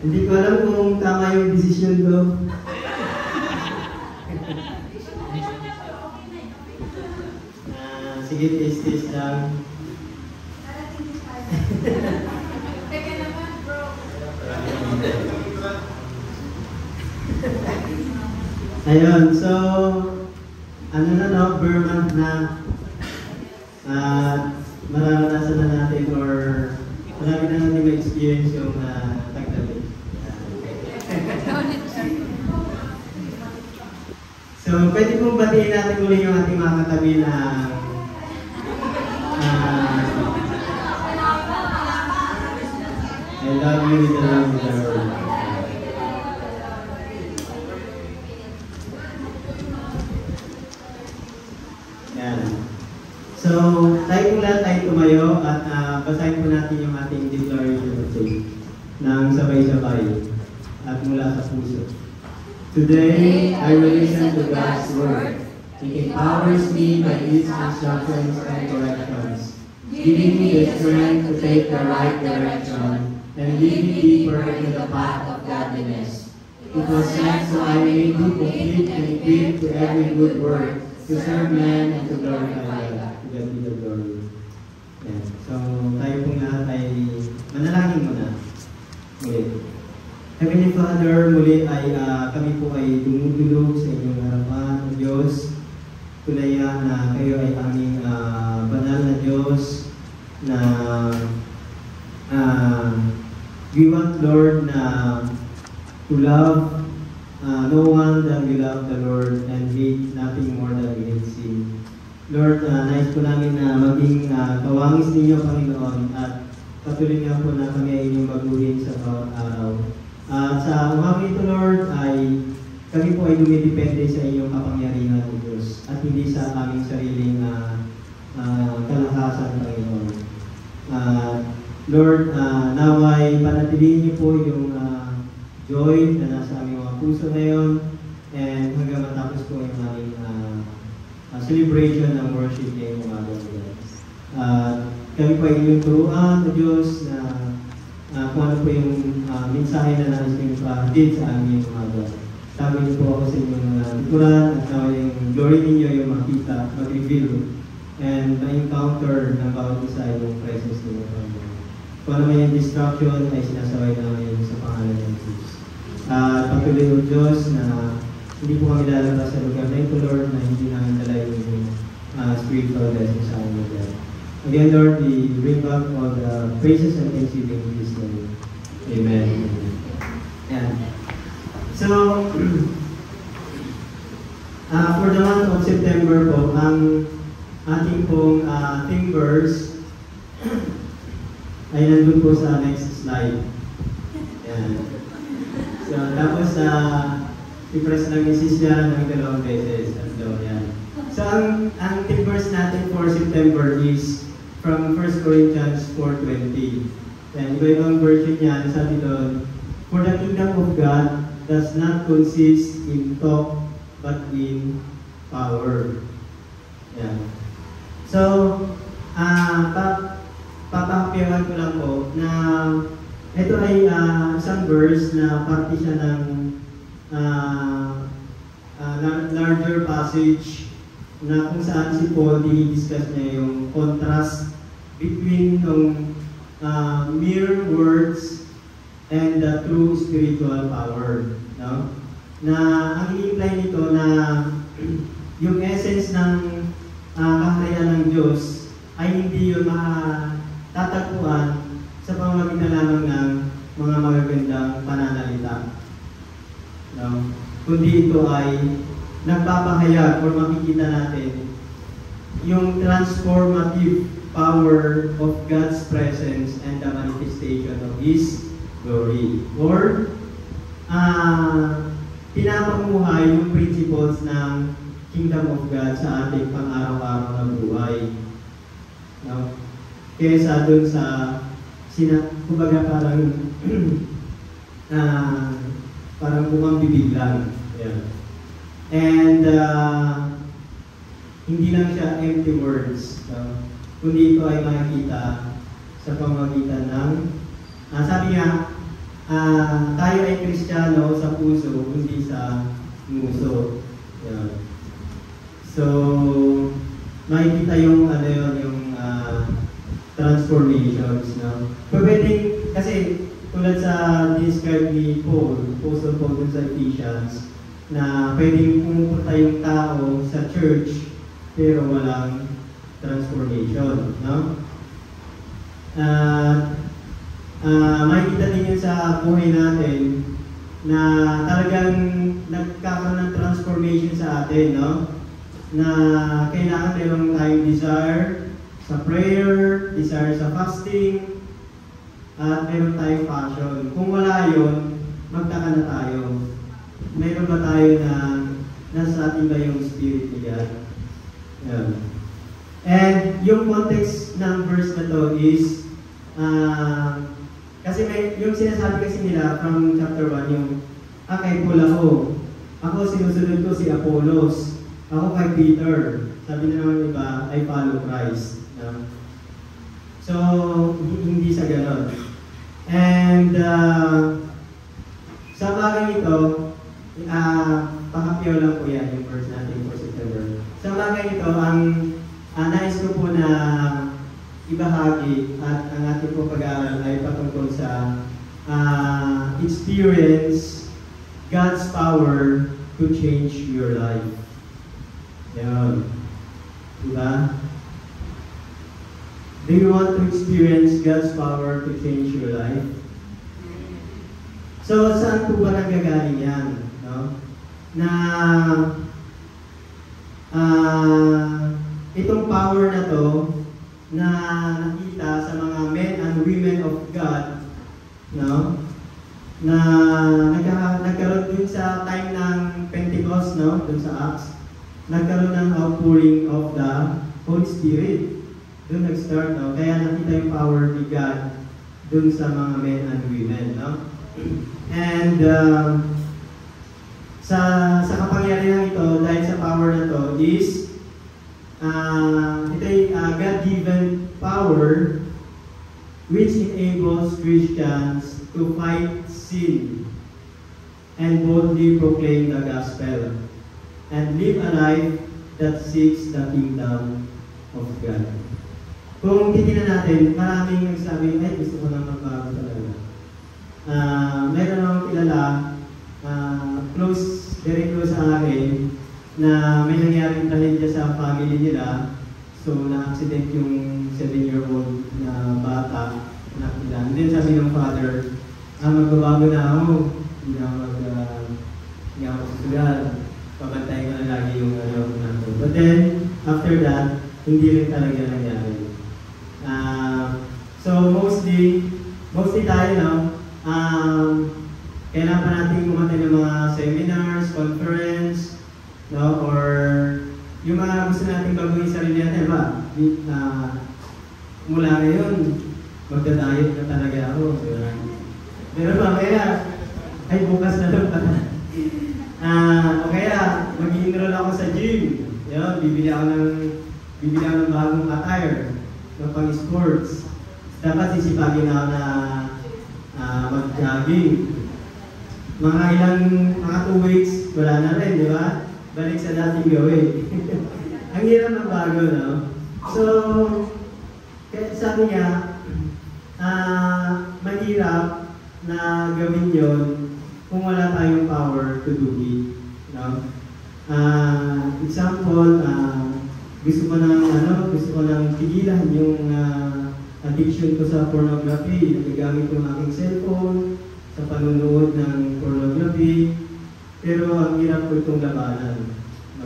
Hindi ko alam kung tama yung desisyon ko. Sige, taste lang. Teka naman, bro. Ayun, so, ano na no, Burma na. Mararanasan na natin or marami na natin ma-experience yung tagtabi. So, pwede pong batiin natin muli yung ating mga katabi na I love you with the love of the Lord. Yan. So, tayo po lahat tayo tumayo at basahin po natin yung ating declaration of faith ng sabay-sabay at mula sa puso. Today, I will listen to God's word. It empowers me by its instructions and corrections, giving me the strength to take the right direction and lead me deeper into the path of godliness. It was sent so I may be complete and equipped to every good work, to serve man and to glorify God. To God be the glory. Yeah. So, tayo pong lahat ay manalangin muna. Muli. Heavenly Father, muli ay kami po ay dumudulog sa inyong harapan, O Diyos. Tunaya na kayo ay aming banal na Diyos na we want, Lord, na to love no one than we love the Lord and hate nothing more than we hate sin. Lord, nais po namin na maging kawangis ninyo, Panginoon, at patuloy nga po na kami ay inyong baguhin sa bawat araw. Sa umagang ito, Lord, ay kami po ay dumidepende sa inyong kapangyarihan, O Diyos, at hindi sa aming sariling kalakasan, Panginoon. Lord, naway panatilihin niyo po yung joy na nasa aming mga puso ngayon and hanggang matapos po yung aming celebration ng worship ngayong umaga. Kami po ay inyong turuan, O Diyos, na kung ano po yung mensahe na nais nyo pa-did sa aming umaga. Sabi niyo po ako sa inyong likuran at nawa yung glory ninyo yung makita, mag-reveal, and ma-encounter ng bawat isa yung presence ninyo. Kung ano may distraction ay sinasaway namin sa pangalan ng Jesus. Patuloy o Diyos na hindi po kami lalabas sa lugar na ito, Lord, na hindi namin dala yung spiritual blessings sa amin. Again, Lord, we bring back all the praises and thanksgiving in Jesus' name. Amen. Yeah. So, for the month of September po, ang ating pong theme verse ay nandun po sa next slide. Yan. So, tapos i-press lang yung sisya ng 2 beses. Yan. So, ang theme verse natin for September is from 1 Corinthians 4:20. And iba-ibang version niya, sabi doon, for the kingdom of God does not consist in talk, but in power. Yan. So, papakyawan ko lang po na ito ay isang verse na parte siya ng larger passage na kung saan si Paul dinidiscuss niya yung contrast between yung mere words and the true spiritual power. No? Na ang i-imply nito na yung essence ng kaharian ng Diyos ay hindi yun matatagpuan sa pamamagitan lamang ng mga magagandang pananalita. No? Kundi ito ay nagpapahayag o makikita natin yung transformative power of God's presence and the manifestation of His glory. Or, pinapamuhay yung principles ng Kingdom of God sa ating pang-araw-araw na buhay. No? Kesa dun sa, kumbaga parang, parang bukang bibig lang. Yeah. And, hindi lang siya empty words. No? Kundi ito ay makikita sa pamamagitan ng, sabi nga, tayo ay Kristiyano sa puso, hindi sa nguso. Yan. So, makikita yung ano yun, yung transformations, no? Pwedeng, kasi tulad sa describe ni Paul, Apostle Paul dun sa Ephesians, na pwedeng pumupunta yung tao sa church pero walang transformation, no? Makikita din yun sa buhay natin na talagang nagkakaroon ng transformation sa atin, no? Na kailangan meron tayong desire sa prayer, desire sa fasting, at meron tayong passion. Kung wala yun, magtaka na tayo. Meron ba tayo na nasa atin ba yung Spirit ni God? Yeah. And yung context ng verse na to is kasi yung sinasabi kasi nila from chapter 1, yung kay Paul ako sinusunod ko si Apollos, ako kay Peter, sabi na naman iba, I follow Christ. So, hindi sa ganon. And sa bagay ito, pakapyaw lang po yan yung verse natin for September. Sa bagay ito, ang nais ko po na ibahagi at ang ating po pag-aaral ay patungkol sa experience God's power to change your life. Yan. Diba? Do you want to experience God's power to change your life? So, saan po ba nanggagaling yan? No? Na itong power na to na nakita sa mga men and women of God, no? Na nagkaroon dun sa time ng Pentecost, no? Dun sa Acts, nagkaroon ng outpouring of the Holy Spirit. Dun nag-start, no? Kaya nakita yung power ni God dun sa mga men and women, no? And sa kapangyarihan ito, dahil sa power na to, is ito ay God-given power which enables Christians to fight sin and boldly proclaim the gospel and live a life that seeks the kingdom of God. Kung titignan natin, maraming nagsabi, ay gusto ko na magbago talaga. Meron akong kilala, very close sa akin, na may nangyaring trahedya sa family nila. So, na-accident yung 7-year-old na bata, anak nila. And then sabi ng father, magbabago na ako, hindi ako susugal, pabantay ko na lagi yung nato. But then, after that, hindi rin talaga nangyari. So, mostly tayo, no? Kailangan pa natin kumantay ng mga seminars, conference, no? Or yung mga gusto natin baguhin sa sarili natin, ba? Mula ngayon, magda-diet na talaga ako. Pero mamaya, ay bukas na lang pala. O kaya, mag-i-enroll ako sa gym. Yun, bibili ako ng bagong attire, ng pang-sports. Dapat sisipagin ako na mag-jogging. Mga 2 weeks, wala na rin, di ba? Balik sa dating gawin. Ang hirap ng bago, no? So, sabi niya, mahirap na gawin yon kung wala tayong power to do it. No? Example, gusto ko nang tigilan yung addiction ko sa pornography. Nagagamit ko ang aking cellphone sa panunood ng pornography. Pero ang hirap ko itong labanan. No?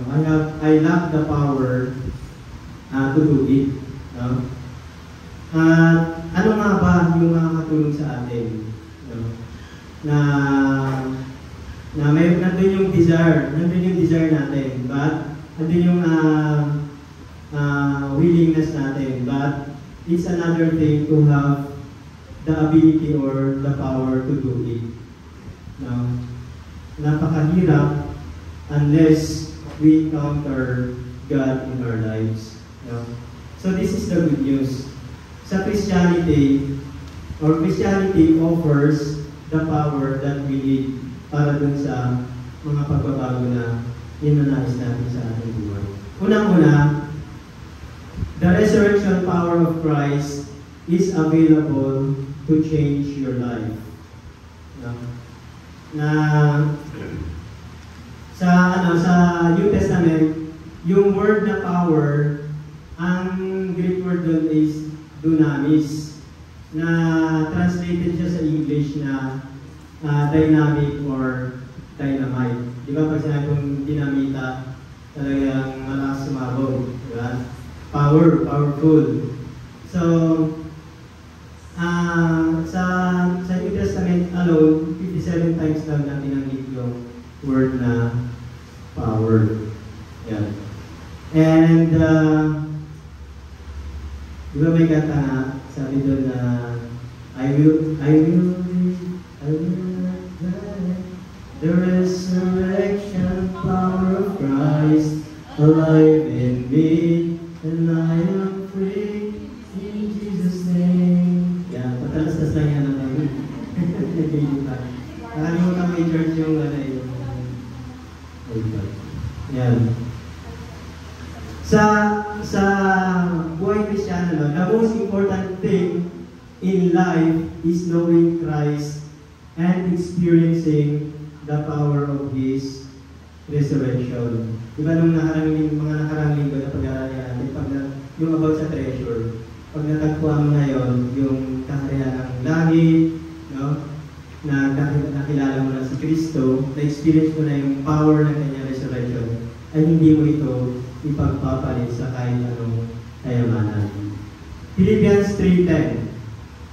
I lack the power to do it. No? Ano nga ba yung makakatulong sa atin? No? Na may nandun yung desire natin, but nandun yung willingness natin, but it's another thing to have the ability or the power to do it. No? Napakahirap unless we encounter God in our lives. No? So this is the good news. Sa Christianity offers the power that we need para dun sa mga pagbabago na ninanais natin sa ating buhay. Unang-una, the resurrection power of Christ is available to change your life. No? Na sa New Testament, yung word na power, ang Greek word doon is dunamis, na translated siya sa English na dynamic or dynamite. Di ba pag sinabi kong dinamita, talagang malakas sumabog, di ba? Powerful. So, sa New Testament alone, 57 times lang natin ang yung word na power. Yan. And, di ba may kata nga, sabi doon na, I will the resurrection power of Christ alive in me, and I am free in Jesus' name. Yan, patalas-tas lang yan ang nakalimutan may church yung yan. Sa buhay Kristiyano, the most important thing in life is knowing Christ and experiencing the power of His resurrection. Diba nung mga nakarang linggo na pag-aaralan natin, yung about sa treasure, pag natagpuan mo ngayon, yung kaharian ng langit, no? Na nakilala mo na si Kristo, na-experience mo na yung power ng kanyang resurrection, ay hindi mo ito ipagpapalit sa kahit anong kayamanan. Philippians 3:10.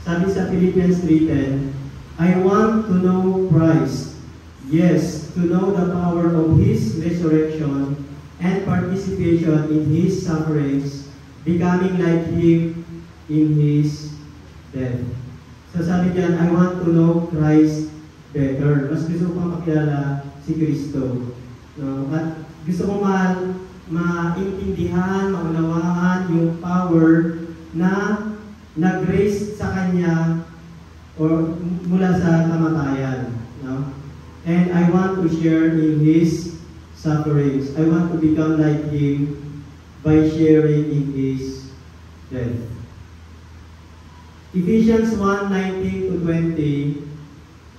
Sabi sa Philippians 3:10, I want to know Christ. Yes, to know the power of His resurrection and participation in His sufferings, becoming like Him in His death. So sabi diyan, I want to know Christ better. Mas gusto ko makilala si Kristo. No? At gusto ko maintindihan, maunawaan yung power na nag-grace sa Kanya or mula sa kamatayan. No? And I want to share in His sufferings. I want to become like Him by sharing in His death. Ephesians 1:19-20,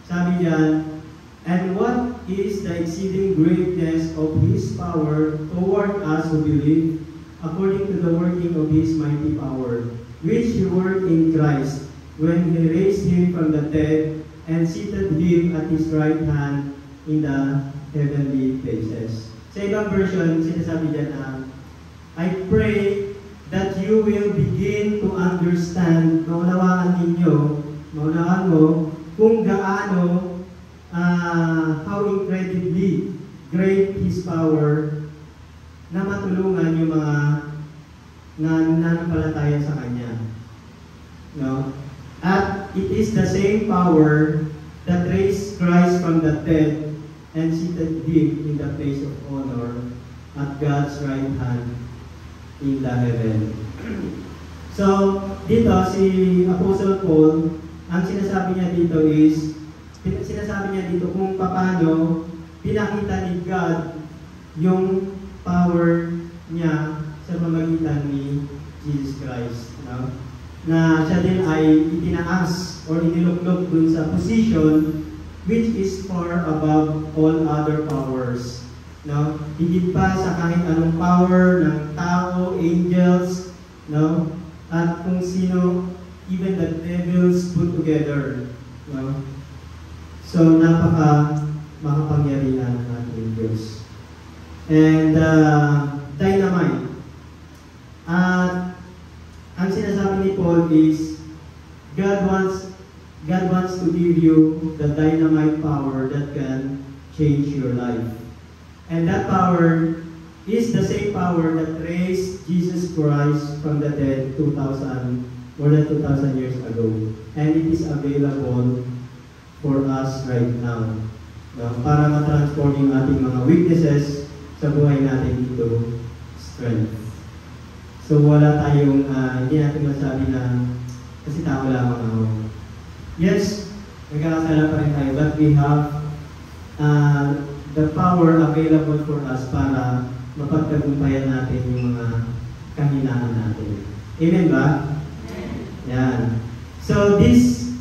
sabi diyan, and what is the exceeding greatness of His power toward us who believe, according to the working of His mighty power, which He worked in Christ, when He raised Him from the dead, and seated Him at His right hand in the heavenly places. Sa ibang version, sinasabi dyan na, I pray that you will begin to understand, maunawaan mo, kung gaano, how incredibly great His power na matulungan yung mga nananampalataya sa Kanya. No? At it is the same power that raised Christ from the dead and seated Him in the place of honor at God's right hand in the heaven. So, dito si Apostle Paul, ang sinasabi niya dito kung paano pinakita ni God yung power niya sa pamamagitan ni Jesus Christ. No? Na siya din ay itinaas or iniluklok dun sa position which is far above all other powers. No? Higit pa sa kahit anong power ng tao, angels, no? At kung sino, even the devils put together. No? So, makapangyarihan ng ating Diyos. And dynamite. At ang sinasabi ni Paul is, God wants to give you the dynamite power that can change your life. And that power is the same power that raised Jesus Christ from the dead more than 2,000 years ago. And it is available for us right now. Para ma-transform yung ating mga weaknesses sa buhay natin into strength. So wala tayong, hindi natin masabi na kasi tao lamang ako. Yes, nagkakasala pa rin tayo, but we have the power available for us para mapagtagumpayan natin yung mga kahinaan natin. Amen ba? Yan. So this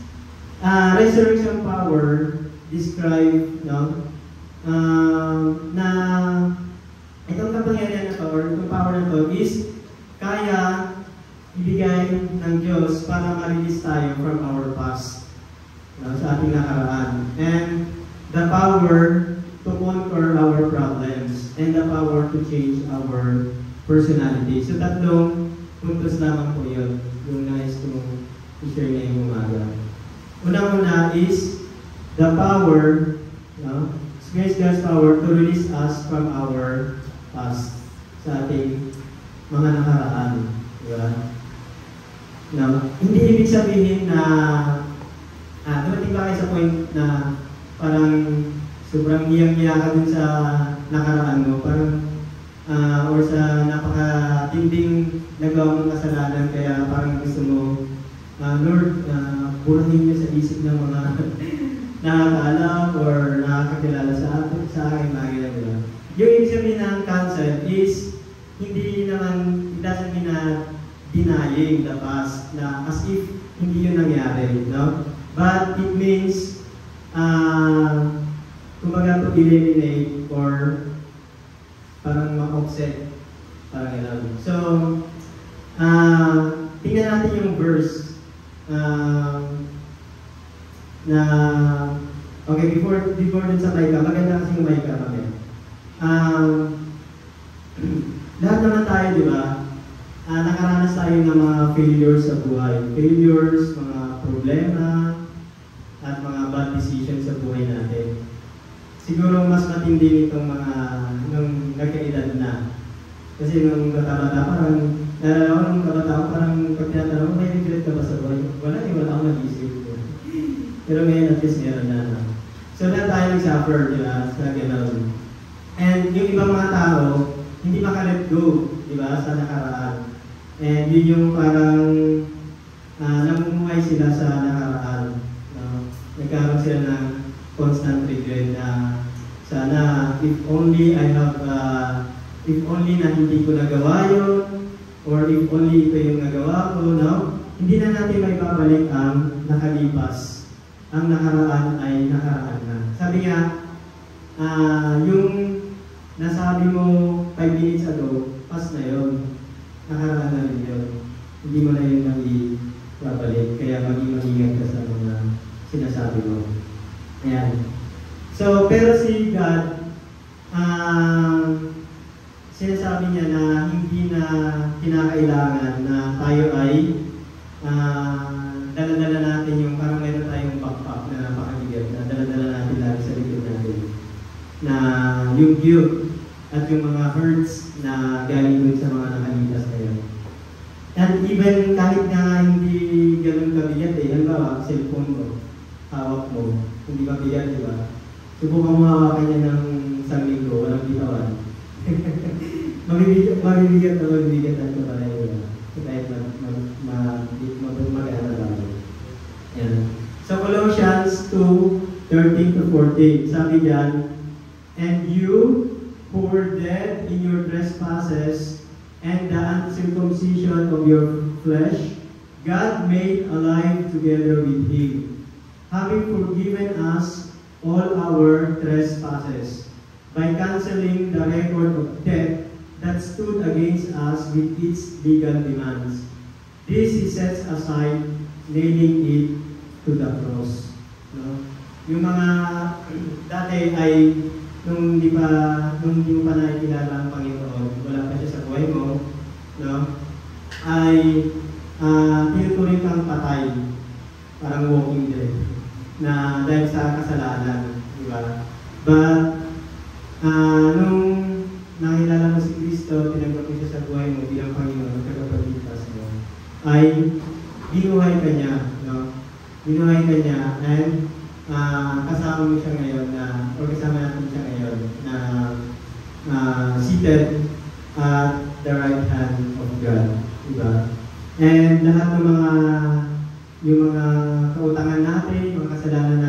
resurrection power describe, no, na itong kapangyarihan na to, or itong power na to is kaya ibigay ng Diyos para ma-release tayo from our past, no, sa ating nakaraan. And the power to conquer our problems and the power to change our personality. So tatlong puntos lamang po yun, yung nais kong i-share ngayong umaga. Unang-una is the power, no, experience God's power to release us from our past, sa ating mga nakaraan. Diba? No, hindi ibig sabihin na dumating ba kayo sa point na parang sobrang hiyang-hiya ka dun sa nakaraan mo, parang or sa napakatinding nagawa mong kasalanan, kaya parang gusto mo, Lord, burahin niyo sa isip ng mga nakakaalam or nakakakilala sa aking mga ginagawa. Yung ibig sabihin ng concept is hindi naman, it doesn't mean na denying the past, na as if hindi yun nangyari, no? But it means, kumbaga to eliminate or parang ma-offset, parang ilan. So, tingnan natin yung verse na, okay, before dun sa Micah, maganda kasi yung Micah kami. Lahat naman tayo, di ba? Nakaranas tayo ng mga failures sa buhay. Failures, mga problema, at mga bad decisions sa buhay natin. Siguro mas matindi nitong mga nung nagkaedad na. Kasi nung bata-bata, parang nung bata parang pag tinatanong, may regret ka ba sa buhay? Wala akong nag-isip. Pero ngayon at least meron na. So lahat tayo nag-suffer, di ba? Sa gano'n. And yung ibang mga tao, hindi maka-let go, di ba? Sa nakaraan. And yun yung parang namumuhay sila sa nakaraan. Nagkaroon sila ng constant regret na sana if only na hindi ko nagawa yun, or if only ito yung nagawa ko, no? Hindi na natin may babalik ang nakalipas. Ang nakaraan ay nakaraan na. Sabi nga, yung nasabi mo 5 minutes ago, past na yun. Nakaraan na rin yun. Hindi mo na yun babalik. Kaya mag-ingat ka sa mga sinasabi mo. Ayan. So, pero si God, sinasabi niya na hindi na kinakailangan na tayo ay dala-dala natin yung parang meron tayong backpack na napakabigat na dala-dala natin lagi sa likod natin. Na yung guilt at yung mga hurts na galing dun sa mga nakalitas ngayon. And even kahit nga hindi ganun kabigat halimbawa, cellphone mo, hawak mo, hindi mabigat, di ba? Subukan mo hawakan niya ng isang linggo, walang bitawan. Mabibigat at kapalay, di ba? Kahit mag-ano lang. Yan. So Colossians 2:13-14, sabi diyan, and you who were dead in your trespasses and the uncircumcision of your flesh, God made alive together with Him, having forgiven us all our trespasses, by canceling the record of debt that stood against us with its legal demands. This He sets aside, nailing it to the cross. No? Yung mga dati ay nung hindi mo pa nakikilala ang Panginoon, wala pa siya sa buhay mo, no? Ay tinuturing kang patay, parang walking dead, na dahil sa kasalanan, di ba? But nung nakilala mo si Kristo, tinanggap mo siya sa buhay mo bilang Panginoon at tagapagligtas mo, ay binuhay ka niya, no? Binuhay ka niya, and kasama mo siya ngayon or kasama natin siya ngayon na seated at the right hand of God, diba? And lahat ng yung mga kautangan natin, mga kasalanan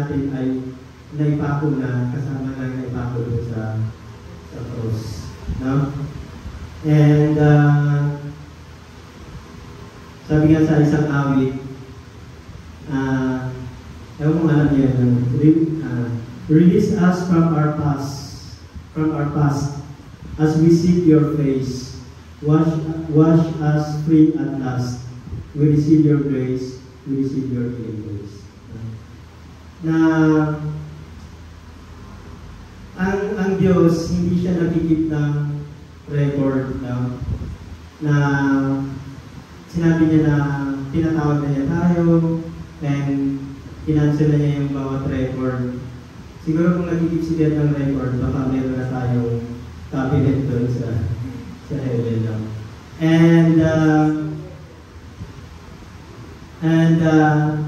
naipako na, kasama na naipako doon sa cross. No? And sabi nga sa isang awit, ewan kung alam niyo yan, release us from our past, as we seek your face. Wash us free at last. We receive your grace, we receive your healing grace. Na ang Diyos, hindi siya nagkikip ng record, no? Na sinabi niya na tinatawag na niya tayo and kinansel na niya yung bawat record. Siguro kung nagkikip si God ng record, baka meron na tayong cabinet doon sa heaven, no? And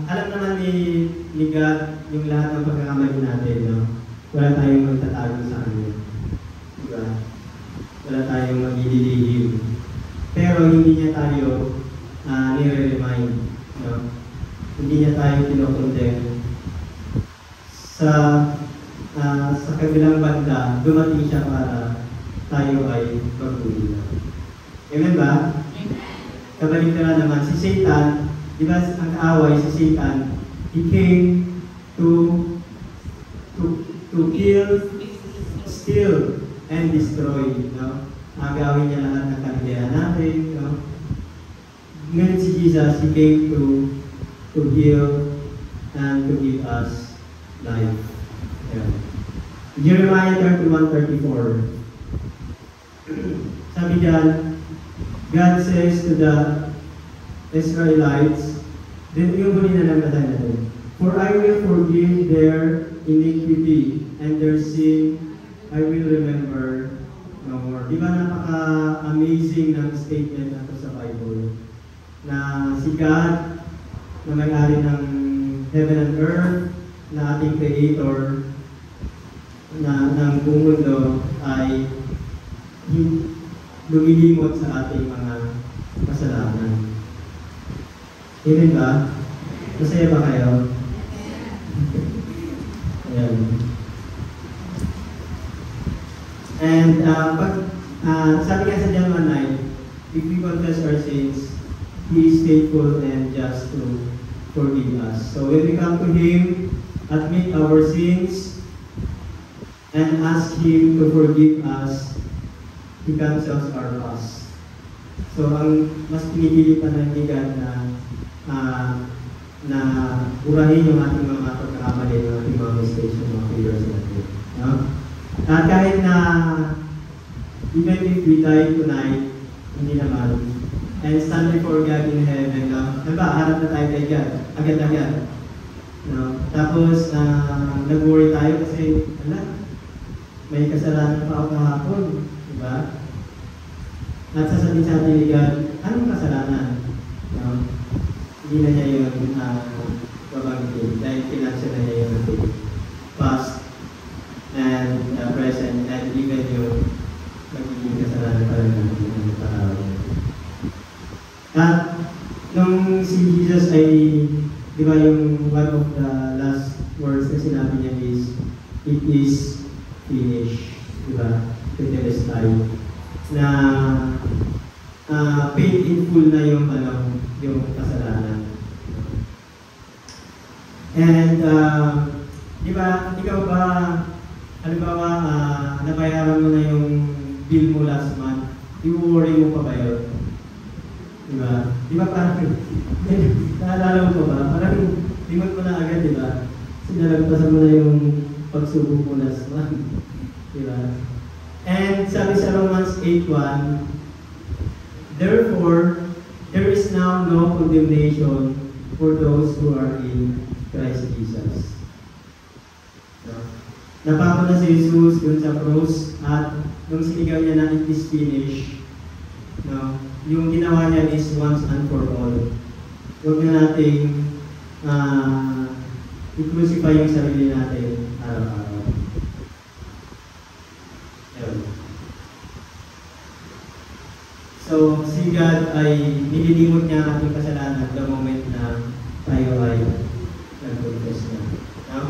alam naman ni God yung lahat ng pagkakamali natin, no? Wala tayong magtatago sa Kanya. Diba? Wala tayong magdidilihim. Pero hindi niya tayo nire-remind, no? Hindi niya tayo kinokondem. Sa kabilang banda, dumating siya para tayo ay maghuli na. Amen ba? Kabalik na naman, si Satan, di ba ang kaaway, si Satan, he came to kill, steal, and destroy. No? Gawin niya lahat ng kaligayahan natin. No? Ngayon si Jesus, he came to heal and to give us life. Yeah. Jeremiah 31:34. Sabi diyan, God says to the Israelites, then yung huli na lang natin, for I will forgive their iniquity and their sin I will remember no more. Di ba napaka-amazing ng statement na ito sa Bible? Na si God, na may-ari ng heaven and earth, na ating Creator, na ng buong mundo, ay lumilimot sa ating mga kasalanan. Amen ba? Masaya ba kayo? Ayan. And sabi nga sa John 1:9, if we confess our sins, He is faithful and just to forgive us. So when we come to Him, admit our sins, and ask Him to forgive us, He cancels our past. So ang mas pinipili pa ng God na burahin yung ating mga pagkakamali, yung ating mga mistakes, yung mga failures natin. No? At kahit na even if we die tonight, hindi naman, and stand before God in heaven, no? Diba, harap na tayo kay God, agad-agad. No? Tapos, nag-worry tayo kasi, may kasalanan pa ako kahapon. Diba? At sasabihin sa atin ni God, anong kasalanan? No? Hindi na niya yung babanggitin dahil kinansya na niya yung ating past and present and even yung magiging kasalanan pa rin natin ng panahon. At nung si Jesus ay, di ba yung one of the last words na sinabi niya is, it is finished. Di ba? Tetelestai. Na paid in full na yung kasalanan. And di ba, ikaw ba, halimbawa, nabayaran mo na yung bill mo last month, i-worry mo pa ba yun? Di ba? Di ba parang, naalala mo pa ba? Parang limot mo na agad, di ba? Sinalagpasan mo na yung pagsubok mo last month. Di ba? And sabi sa Romans 8:1, therefore, there is now no condemnation for those who are in Christ Jesus. So, napako na si Jesus dun sa cross at nung sinigaw niya na it is finished, no, yung ginawa niya is once and for all. Huwag na nating i-crucify yung sarili natin araw-araw. So, si God ay nililimot niya ang ating kasalanan the moment na tayo ay nag-confess na. No?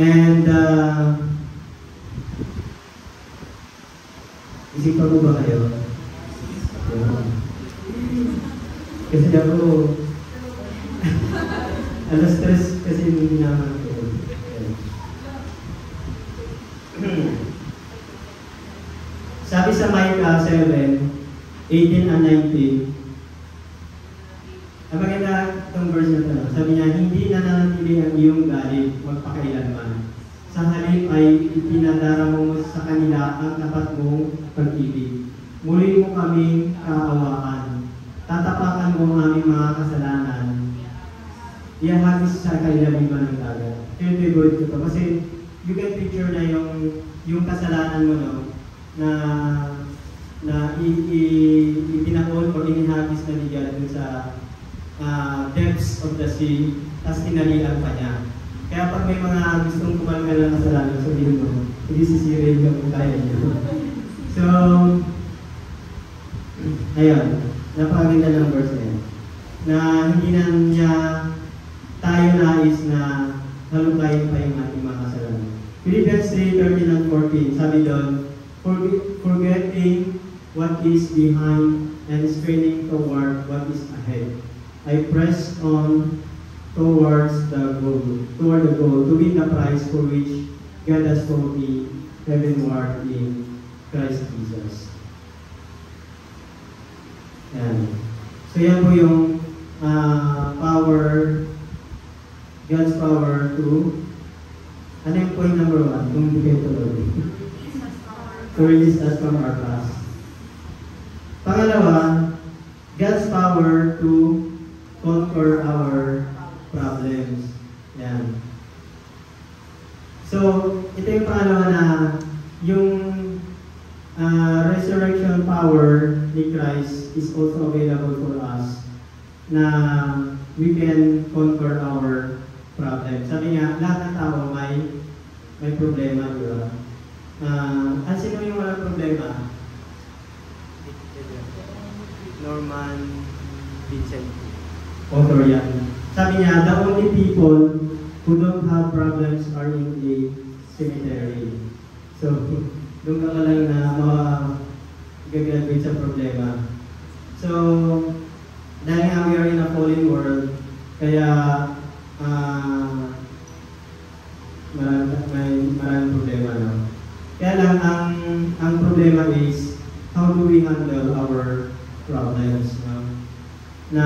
And, isipan mo ba kayo? Yeah. Kasi ako, alas 3 kasi hindi naman ko. Sabi sa Micah 7, 18 and 19, ang maganda itong verse na ito, sabi niya, hindi nananatili ang iyong galit magpakailanman. Sa halip ay ipinadarama mo sa kanila ang tapat mong pag-ibig. Muli mo kaming kaawaan. Tatapakan mo ang aming mga kasalanan. Iahagis sa kailaliman ng dagat. Kaya favorite ko ito. Kasi you can picture na yung kasalanan mo, no? Na ipinaon o inihagis na ni God dun sa depths of the sea, tapos tinalian pa niya. Kaya pag may mga gustong kumalgal ng kasalanan, sabihin mo, hindi sisirin ka kung kaya niyo. So, ayun, napakaganda ng verse na yan. Na hindi na niya tayo nais na halukayin pa yung ating mga kasalanan. Philippians 3:13 and 14, sabi doon, forgetting what is behind and straining toward what is ahead. I press on toward the goal, to win the prize for which God has called me heavenward in Christ Jesus. Yan. So yan po yung power, God's power to, ano yung point number 1? Kung hindi kayo tuloy. To release us from our past. Pangalawa, God's power to conquer our problems. Yan. So, ito yung pangalawa na yung resurrection power ni Christ is also available for us na we can conquer our problems. Sabi nga, lahat ng tao may problema, di ba? Sino yung walang problema? Norman Vincent. Author yan. Sabi niya, the only people who don't have problems are in the cemetery. So, doon ka lang na magagraduate sa problema. So, dahil nga we are in a fallen world, kaya maraming problema, no? Kaya lang, ang problema is, how do we handle our problems, no? Na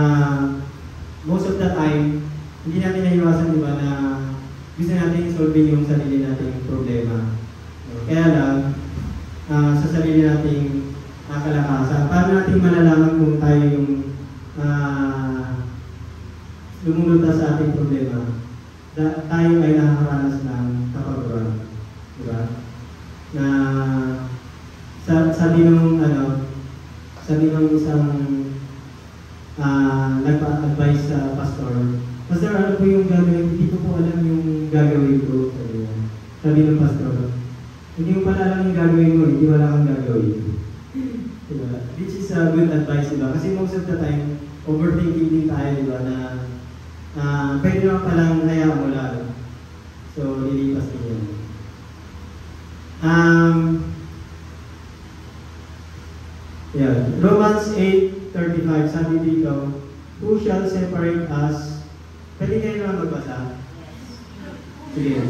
most of the time, hindi natin naiwasan, di ba, na gusto natin solving yung sarili nating problema. Kaya lang, sa sarili nating kalakasan, paano natin malalaman kung tayo yung lumulutas sa ating problema? Tayo ay nakakaranas ng kapaguran. Di ba? Na sabi nung isang nagpa-advise sa pastor, Pastor, ano po yung gagawin? Hindi ko po alam yung gagawin ko. Sabi ng pastor, hindi mo pala alam yung gagawin mo, hindi wala kang gagawin. Diba? Which is a good advice, diba? Kasi most of the time, overthinking din tayo, diba? Na pwede naman palang hayaan mo lang. So, lilipas din yun. Romans 8:35, sabi dito, who shall separate us? Pwede kayo naman magbasa? Sige.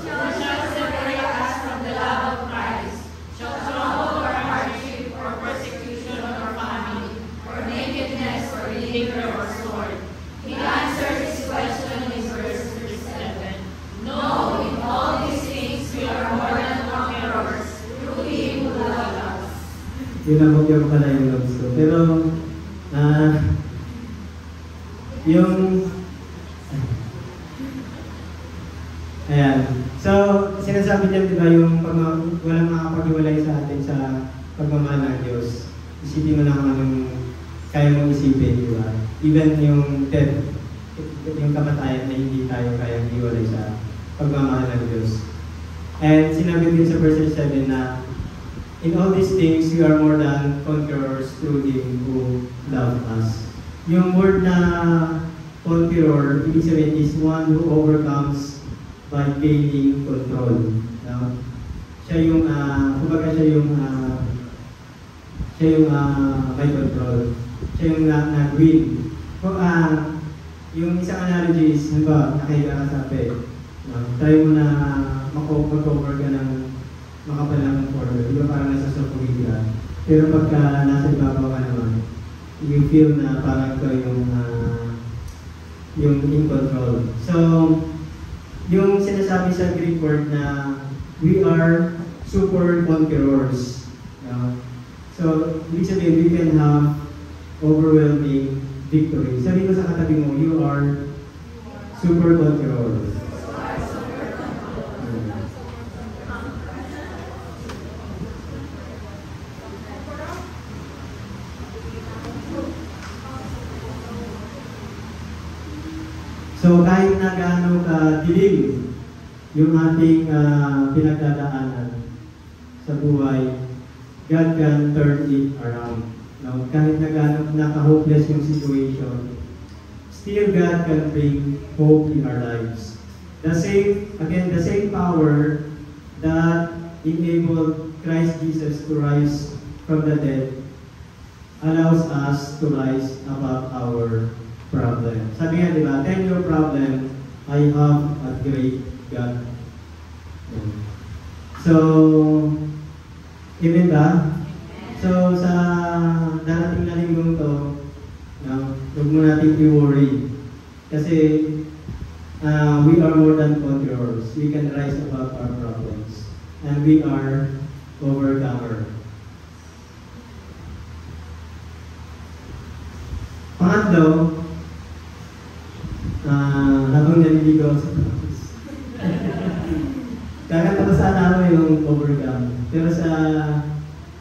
Shall separate us from the love of Christ? Shall trouble or hardship or persecution or famine, or nakedness or danger or sword? He answers this question in verse 37. No, in all these things we are more than conquerors through Him who loved us. Yun ang pala yung loves ko. Pero, ayan. So, sinasabi niya, di ba, yung walang makapag-iwalay sa atin sa pagmamahal ng Diyos. Isipin mo na kung anong kaya mong isipin, di ba? Even yung death, yung kamatayan na hindi tayo kayang iwalay sa pagmamahal ng Diyos. And sinabi din sa verse 7 na, in all these things, we are more than conquerors through Him who loved us. Yung word na conqueror, ibig sabihin is one who overcomes by gaining control. No? Siya yung, kumbaga siya yung may control. Siya yung nag-win. Kung yung isang analogy is, nakahiga ka sa bed. No? Try mo na mag-cover ka ng makapal ng corner. Di ba parang nasa sopogig ka? Pero pagka nasa ibabaw ka naman, you feel na parang ito yung in control. So, yung sinasabi sa Greek word na we are super conquerors. So, ibig sabihin, we can have overwhelming victory. Sabi ko sa katabi mo, you are super conquerors. So kahit na gaano ka-dilim yung ating pinagdadaanan sa buhay, God can turn it around. No? Kahit na gaano naka-hopeless yung situation, still God can bring hope in our lives. The same power that enabled Christ Jesus to rise from the dead allows us to rise above our problem. Sabi nga, di ba, tell your problem, I have a great God. So, amen ba? So, sa darating na linggong to, huwag mo natin i-worry. Kasi, we are more than conquerors. We can rise above our problems. And we are overcomer. Pangatlo, habang naliligaw sa practice. Kakatawa sana ako yung overcome. Pero sa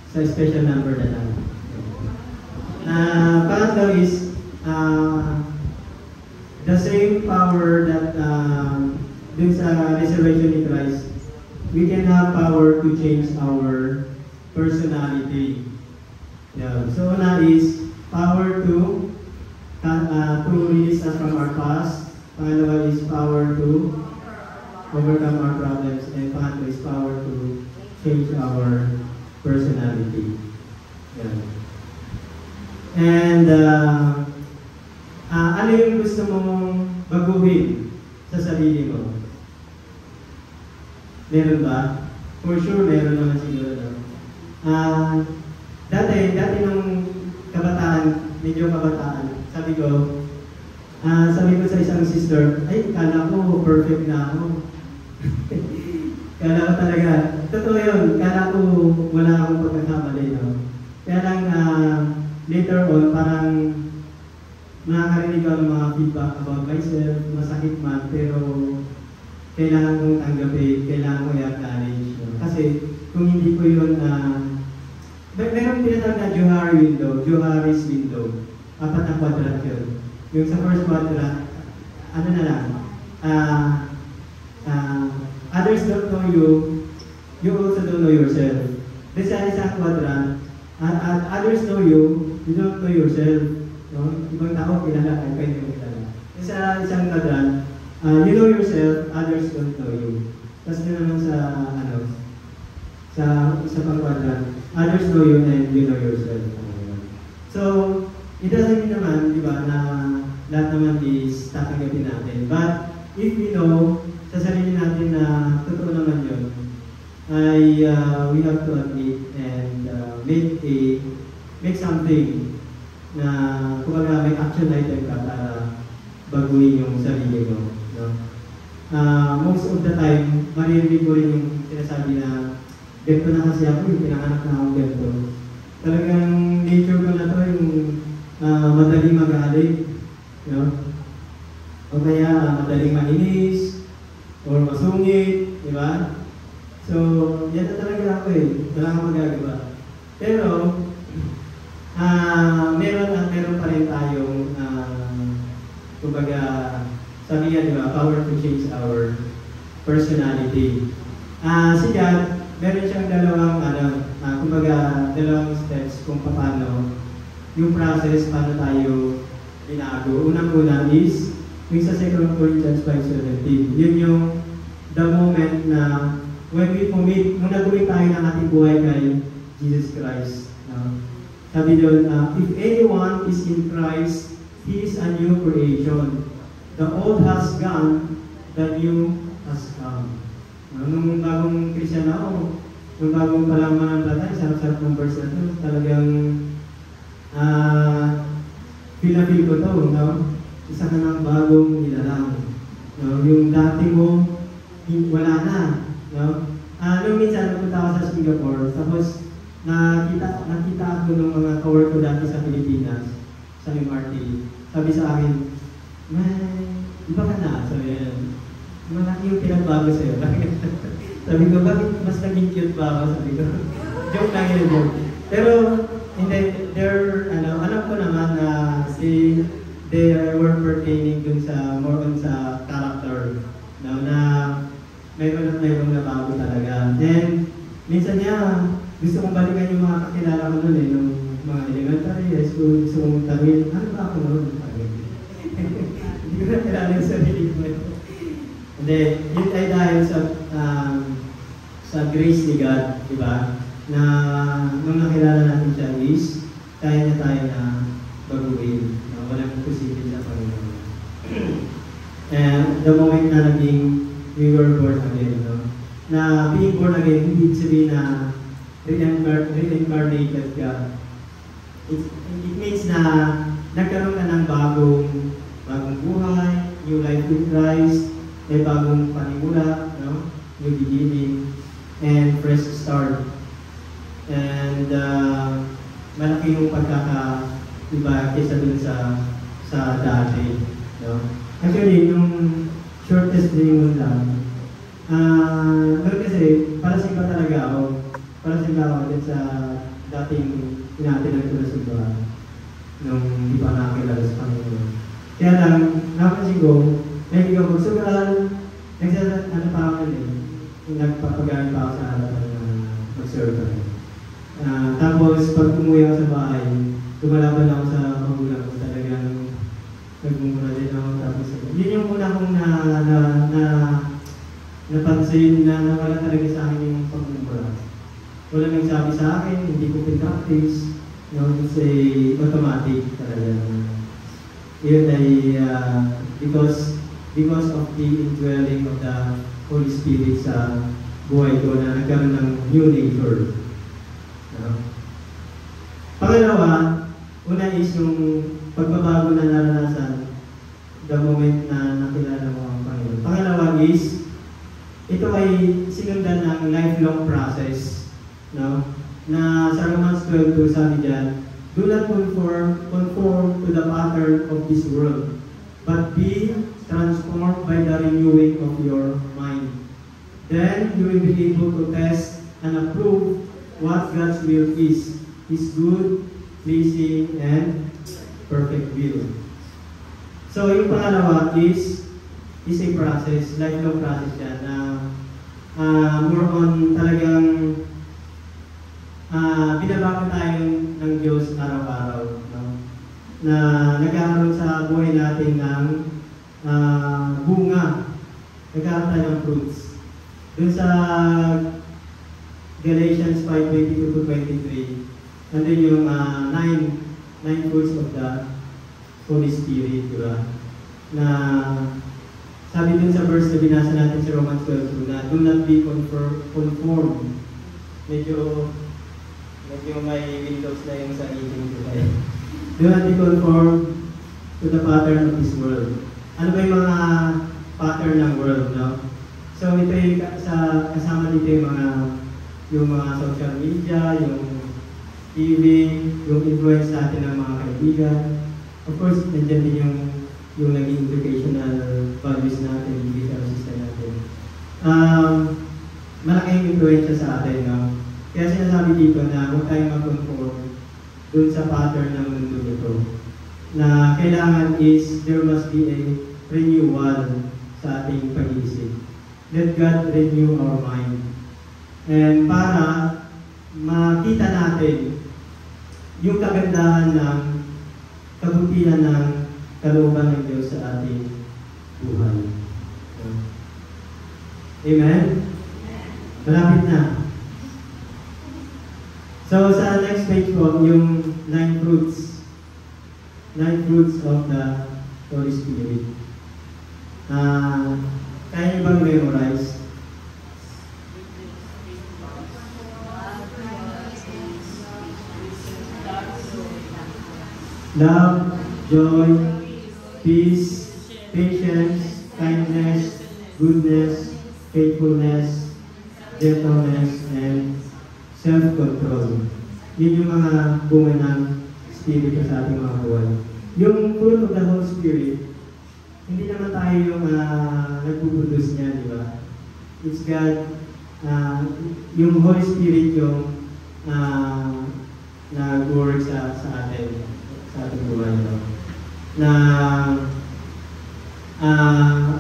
special number na lang. Pangatlo is the same power that dun sa resurrection ni Christ, we can have power to change our personality. Yeah. So una is power to release us from our past. Pangalawa is power to overcome our problems. And pangatlo is power to change our personality. Yeah. And ano yung gusto mong baguhin sa sarili mo? Meron ba? For sure, meron naman siguro. Dati nung medyo kabataan, sabi ko sa isang sister, ay, kala ko perfect na ako. Kala ko talaga, totoo yun, kala ko wala akong pagkakamali. No? Kaya lang, later on, parang nakakarinig ako ng mga feedback about myself, masakit man, pero kailangan kong tanggapin, kailangan kong i-acknowledge. No? Kasi kung hindi ko yun, meron tinatawag na Johari's window. 4 na quadrant yun. Yung sa first quadrant, ano na lang, others don't know you, you also don't know yourself. Then sa isang quadrant, others know you, you don't know yourself. No? Ibang tao, kilala kayo, pwede mo kilala. Sa isang quadrant, you know yourself, others don't know you. Tapos din naman sa pang quadrant, others know you and you know yourself. So, it doesn't mean naman, di ba, na lahat naman is tatanggapin natin. But, if we know, sa sarili natin na totoo naman yun, we have to admit and make something na, kumbaga, may action item ka para baguhin yung sarili mo. No? Most of the time, maririnig ko rin yung sinasabi na ganito na kasi ako, yung pinanganak na akong ganito. Talagang nature ko na to yung madaling magalit. No? O kaya madaling maninis, or masungit, di ba? So, yan na talaga ako eh. Wala kang magagawa. Pero, meron pa rin tayong, kumbaga, sabi nga, di ba, power to change our personality. Si God, meron siyang dalawang steps kung paano yung process, paano tayo binago. Unang-una is, yung sa 2 Corinthians 5:17. Yun yung the moment na when we commit, nung nag-commit tayo ng ating buhay kay Jesus Christ. Sabi doon, if anyone is in Christ, he is a new creation. The old has gone, the new has come. Nung bagong Christian ako, nung bagong palang mananampalataya, sarap-sarap ng verse na ito, talagang feel na feel ko ito, no? Isa ka ng bagong nilalang. No? Yung dati mo, wala na. No? Nung minsan, napunta ako sa Singapore, tapos nakita ako ng mga coworker ko dati sa Pilipinas, sa MRT. Sabi sa akin, iba ka na. Sabi yan, malaki yung pinagbago sa'yo. Sabi ko, bakit mas naging cute pa ako? Sabi ko, joke lang yun, joke. Pero, hindi, alam ko naman na they were pertaining dun sa, more on sa character. No, na mayroon at mayroon na bago talaga. And, minsan niya, gusto kong balikan yung mga kakilala ko nun nung mga elementary, high school, gusto kong tanongin, ano ba ako nun? Hindi ko na kilala yung sarili ko. Hindi, yun ay dahil sa grace ni God, di ba? Na nung nakilala natin siya is, kaya niya tayo na baguhin. Walang posible sa Panginoon. And the moment na we were born again, no? Na being born again, hindi sabihin na reincarnated ka. It means na nagkaroon ka ng bagong buhay, new life in Christ, may bagong panimula, no? New beginning, and fresh start. And malaki yung pagkakaiba kaysa dun sa dati. No? Actually, yung short testimony lang, kasi para sa iba talaga ako, din sa dating tinatinag ko na simbahan nung di pa nakakilala sa Panginoon. Kaya lang, napansin ko, may ikaw magsugal, pa ako nagpapagamit pa ako sa harapan na mag-serve pa rin. Tapos, pag umuwi ako sa bahay, tumalaban ako sa magulang ko, talagang nagmumura din ako. Tapos, yun yung una kong napansin na nawala talaga sa akin yung pagmumura. Wala nang sabi sa akin, hindi ko pinractice, no? It's automatic talaga. Yun ay because of the indwelling of the Holy Spirit sa buhay ko na nagkaroon ng new nature. No? Pangalawa, una is yung pagbabago na naranasan the moment na nakilala mo ang Panginoon. Pangalawa is, ito ay sinundan ng lifelong process. No? Na sa Romans 12, sabi dyan, do not conform to the pattern of this world, but be transformed by the renewing of your mind. Then you will be able to test and approve what God's will is, His good, pleasing, and perfect will. So yung pangalawa is a process, lifelong process yan, na more on talagang binabago tayo ng Diyos araw-araw. No? Na nagkakaroon sa buhay natin ng bunga. Nagkakaroon tayo ng fruits. Doon sa Galatians 5:22-23, nandun yung 9 fruits of the Holy Spirit, diba? Na sabi dun sa verse na binasa natin sa Romans 12, na do not be conformed. Medyo may windows na yung sa eating ko tayo. Do not be conformed to the pattern of this world. Ano ba yung mga pattern ng world, no? So ito yung kasama dito yung mga social media, yung TV, yung influence natin ng mga kaibigan. Of course, nandiyan din yung naging educational values natin, educational system natin. Malaking influensya sa atin, no? Kaya sinasabi dito na huwag tayong mag-conform dun sa pattern ng mundo nito. Na kailangan is there must be a renewal sa ating pag-iisip. Let God renew our mind. And para makita natin yung kagandahan ng kabutihan ng kalooban ng Diyos sa ating buhay. Amen? Malapit na. So, sa next page po, yung 9 fruits. 9 fruits of the Holy Spirit. Kaya niyo bang memorize? Love, joy, peace, patience, kindness, goodness, faithfulness, gentleness, and self-control. Yun yung mga bunga ng Espiritu sa ating mga buhay. Yung fruit of the Holy Spirit, hindi naman tayo yung nagpuproduce niya, di ba? It's God, yung Holy Spirit yung nag-work sa atin, sa ating buhay. No? Na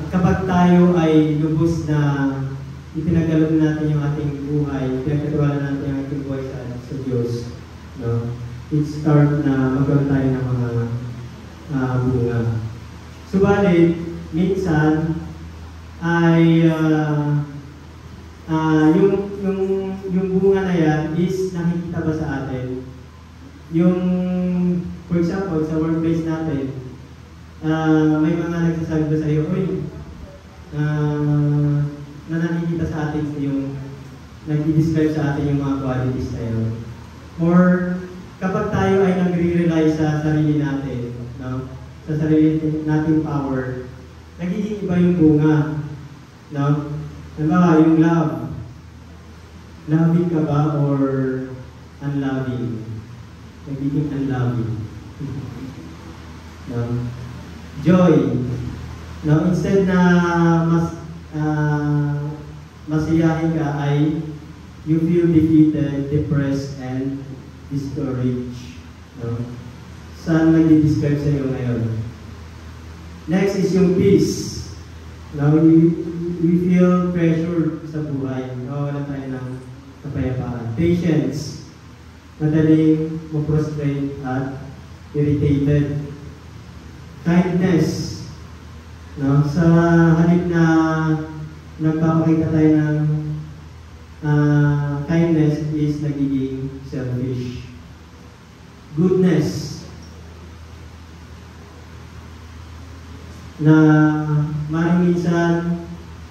kapag tayo ay lubos na ipinagkaloob natin yung ating buhay, pinagkatiwala natin yung ating buhay sa Diyos, no? It start na magkaroon tayo ng mga bunga. Subalit, minsan ay yung bunga na yan is nakikita ba sa atin? Yung, for example, sa workplace natin, may mga nagsasabi ba sa iyo, uy, na nakikita sa atin yung nag-describe sa atin yung mga qualities na yun. Or kapag tayo ay nagre-rely sa sarili natin, no? Sa sarili nating power, nagiging iba yung bunga. No? Halimbawa, yung love. Loving ka ba or unloving? Nagiging unloving. No? Joy. No? Instead na masiyahin ka ay you feel defeated, depressed, and discouraged. No? Saan nag-describe sa iyo ngayon? Next is yung peace. Now, we feel pressure sa buhay. Nawawalan tayo ng kapayapaan. Patience. Madaling ma-frustrate at irritated. Kindness. No? Sa halip na nagpapakita tayo ng kindness is nagiging selfish. Goodness. Na maraming minsan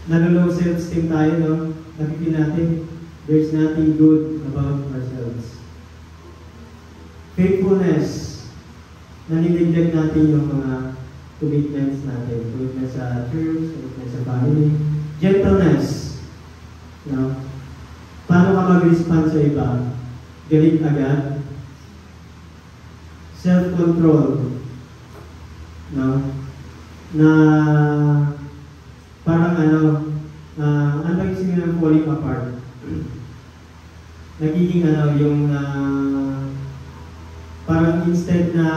nalolow self-esteem tayo, no? Nakikita natin, there's nothing good about ourselves. Faithfulness. Nanineglect natin yung mga commitments natin. Commitment sa church, commitment sa family. Gentleness. No? Paano ka mag-respond sa iba? Galit agad. Self-control. No? Na parang ano yung sinin ng falling apart. Nagiging yung parang instead na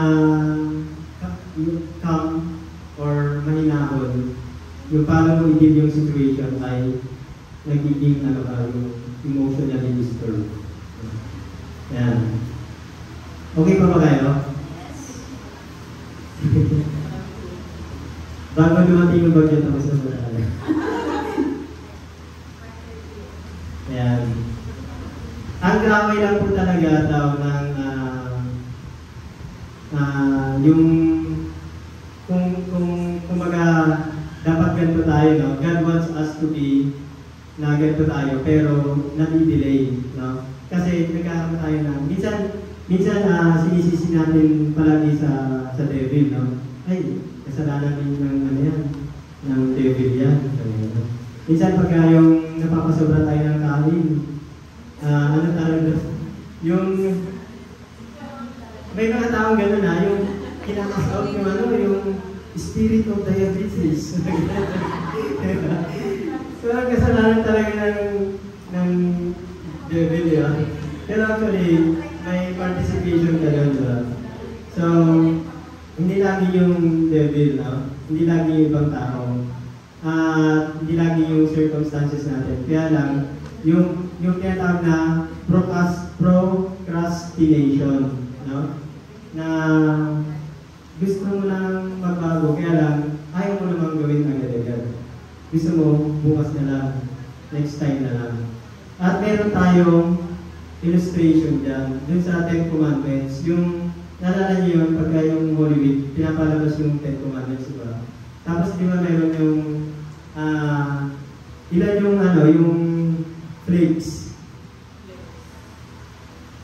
calm or mahinahon, yung parang mo i-deal yung situation ay nagiging yung emotionally disturbed. Yan. Okay pa ba kayo? Bago dumating yung bagyo tapos na sa tayo. Ayan. Ang gawin lang po talaga daw ng yung kung kumbaga dapat ganito tayo, no? God wants us to be na ganito tayo pero nadi-delay, no? Kasi nagkakaroon tayo ng minsan sinisisi natin palagi sa devil, no? Ay, kasalanan din ng devil yan. Minsan pagka yung napapasobra tayo ng kanin, yung may mga taong gano'n yung kinakasaot yung spirit of diabetes. So, ang kasalanan talaga ng devil yan. Pero actually, may participation ka doon, diba? So, hindi lagi yung devil, no? Hindi lagi yung ibang tao. Hindi lagi yung circumstances natin. Kaya lang, yung tinatawag na procrastination, no? Na gusto mo lang magbago, kaya lang ayaw mo namang gawin agad-agad. Gusto mo, bukas na lang. Next time na lang. At meron tayong illustration dyan, dun sa Ten Commandments. Yung, naalala niyo yun, pagka yung Holy Week, pinapalabas yung Ten Commandments, diba? Tapos di ba meron yung, ilan yung yung flakes?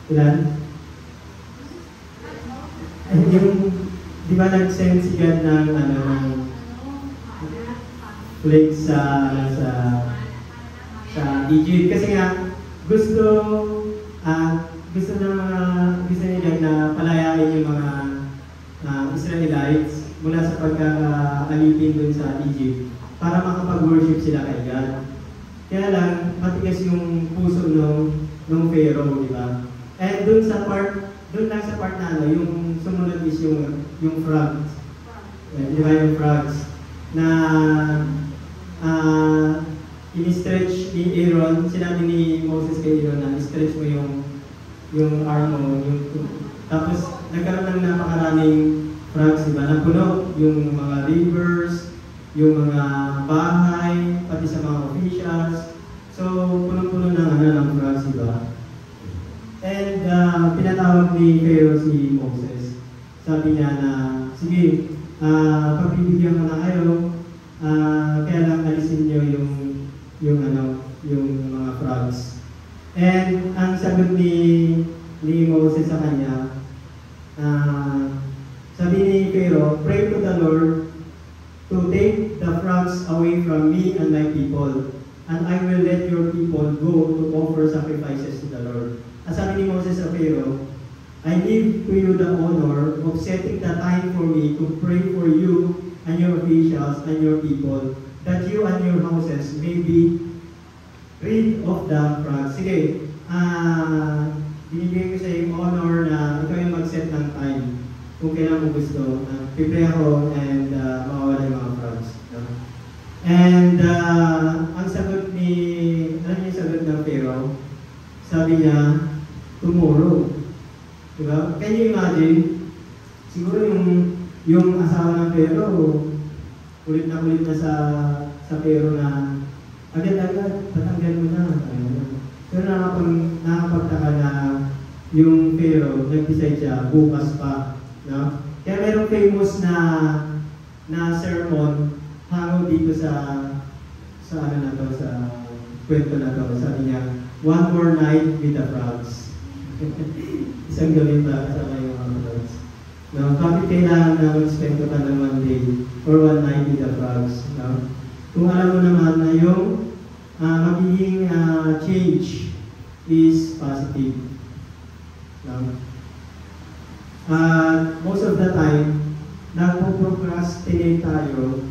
Ilan? Yung, di ba nag-send si God ng, flakes sa Egypt? Kasi nga, gusto ni God na palayain yung mga Israelites mula sa pagkakaalipin dun sa Egypt para makapag-worship sila kay God. Kaya lang, matigas yung puso ng Pharaoh, di ba? And dun lang sa part na yung sumunod is yung frogs. Di ba yung frogs? Na ini-stretch ni Aaron, sinabi ni Moses kay Aaron na i-stretch mo yung arm mo, tapos nagkaroon ng napakaraming frogs, diba? Napuno yung mga rivers, yung mga bahay, pati sa mga officials. So, punong-puno ng frogs, diba? And pinatawag ni Pharaoh si Moses. Sabi niya na, sige, pagbibigyan ko na kayo, kaya lang alisin niyo yung mga frogs. And ang sagot ni Moses sa kanya, sabi ni Pharaoh, pray to the Lord to take the frogs away from me and my people, and I will let your people go to offer sacrifices to the Lord. At sabi ni Moses sa Pharaoh, I give to you the honor of setting the time for me to pray for you and your officials and your people, that you and your houses may be rid of the frogs. Sige, binibigay ko sa yung honor na ikaw yung mag-set ng time kung kailan mo gusto. Pipray ako and mawawala yung mga frogs. No? And ang sagot ano yung sagot ng Pharaoh? Sabi niya, tomorrow. Diba? Can you imagine? Siguro yung asawa ng Pharaoh, ulit na sa Pharaoh na agad-agad, tatanggal mo na. Pero nakapagtaka na yung Pharaoh, nag-decide siya, bukas pa. No? Kaya merong famous na sermon hango dito sa kwento na to. Sabi niya, one more night with the frogs. Isang gabi pa kasama yung mga frogs. No? Bakit kailangan na mag-spend ka ng one day or one night with the frogs? No? Kung alam mo naman na yung magiging change is positive. No? Most of the time, nagpo-procrastinate tayo.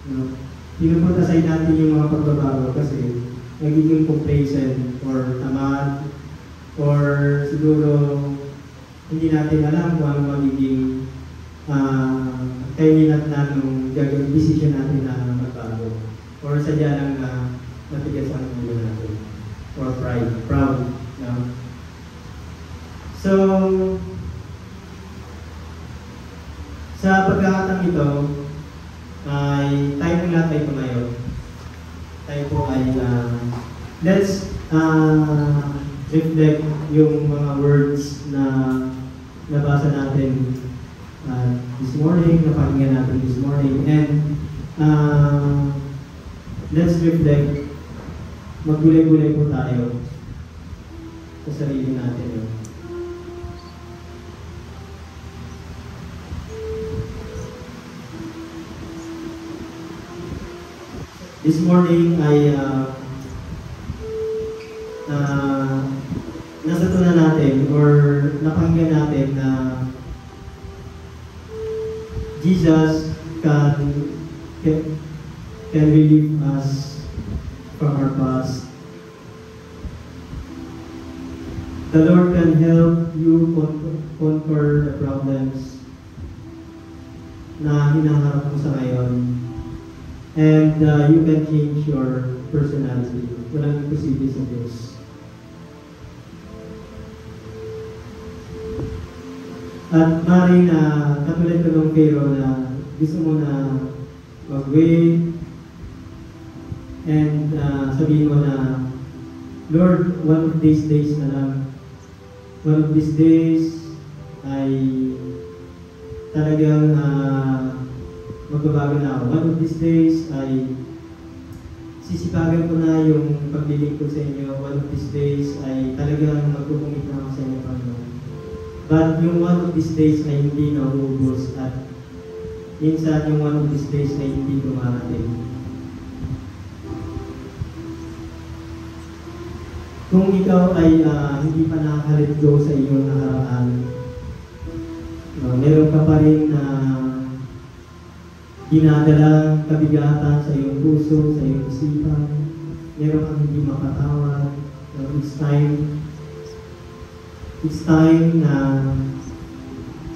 No? Pinupunta sa natin yung mga pagbabago kasi nagiging complacent or tamad or siguro hindi natin alam kung ano magiging kailangan na nung gagawin decision natin na magbago. Or sadya lang na matigas ang ulo natin. Or proud. No? So, sa pagkakataon ito, ay tayo po lahat ay tumayo. Tayo po ay let's reflect yung mga words na nabasa natin this morning, napakinggan natin this morning, and let's reflect, maggulay-gulay po tayo sa sarili natin. This morning ay nasatunan natin or napakinggan natin na Jesus can relieve us from our past. The Lord can help you conquer the problems na hinaharap mo sa ngayon. And you can change your personality. Walang imposible sa Diyos. At maaaring katulad ko ng Pharaoh na gusto mo na mag-wait And sabihin mo na, Lord, one of these days na lang, one of these days ay talagang magbabago na ako. One of these days ay sisipagan ko na yung paglilingkod sa inyo. One of these days ay talagang magkukumit na ako sa inyo, Panginoon. But yung one of these days ay hindi nauubos at minsan yung one of these days ay hindi dumarating. Kung ikaw ay hindi pa nakaka-let go sa iyong nakaraan, meron ka pa rin na dinadalang kabigatan sa iyong puso, sa iyong isipan, meron kang hindi mapatawad, it's time na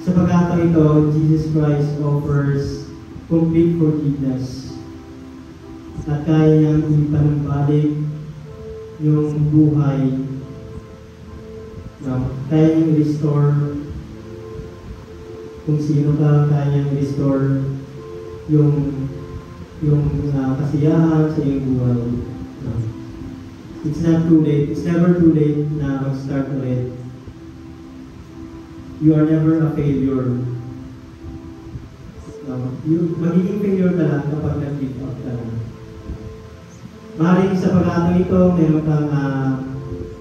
sa pagkakataon ito, Jesus Christ offers complete forgiveness at kaya niyang ipanumbalik yung buhay, kaya niyang restore kung sino ka, kaya niyang restore yung kasiyahan sa iyong buhay. It's not too late. It's never too late na mag-start ulit. You are never a failure. Magiging failure ka lang kapag nag-give up ka lang. Maaaring sa pagkakataon ito, meron kang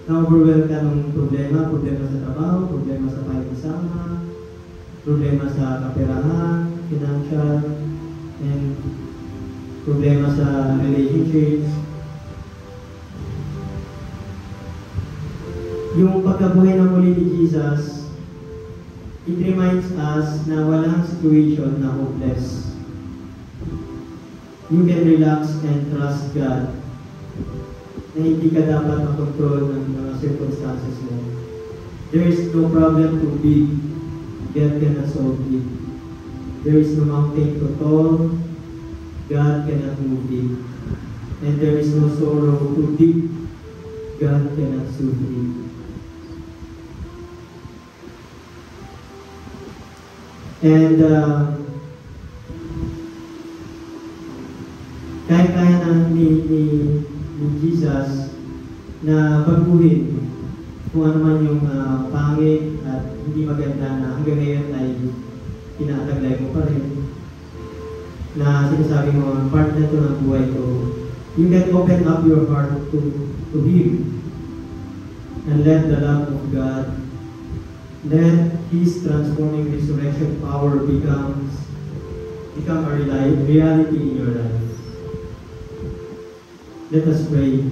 na-overwhelm ka ng problema sa trabaho, problema sa pakikisama, problema sa kaperahan, financial, and problema sa relationships. Yung pagkabuhay ng muli ni Jesus, it reminds us na walang situation na hopeless. You can relax and trust God na hindi ka dapat makontrol ng mga circumstances mo. There is no problem too big, God cannot solve it. There is no mountain too tall, God cannot move it. And there is no sorrow too deep, God cannot soothe it. And kaya na ni Jesus na baguhin kung ano man yung pangit at hindi maganda na hanggang ngayon ay tinataglay mo pa rin. Na sinasabi mo, part na ito ng buhay ko. You can open up your heart to Him and let the love of God, let His transforming resurrection power become a reality in your life. Let us pray.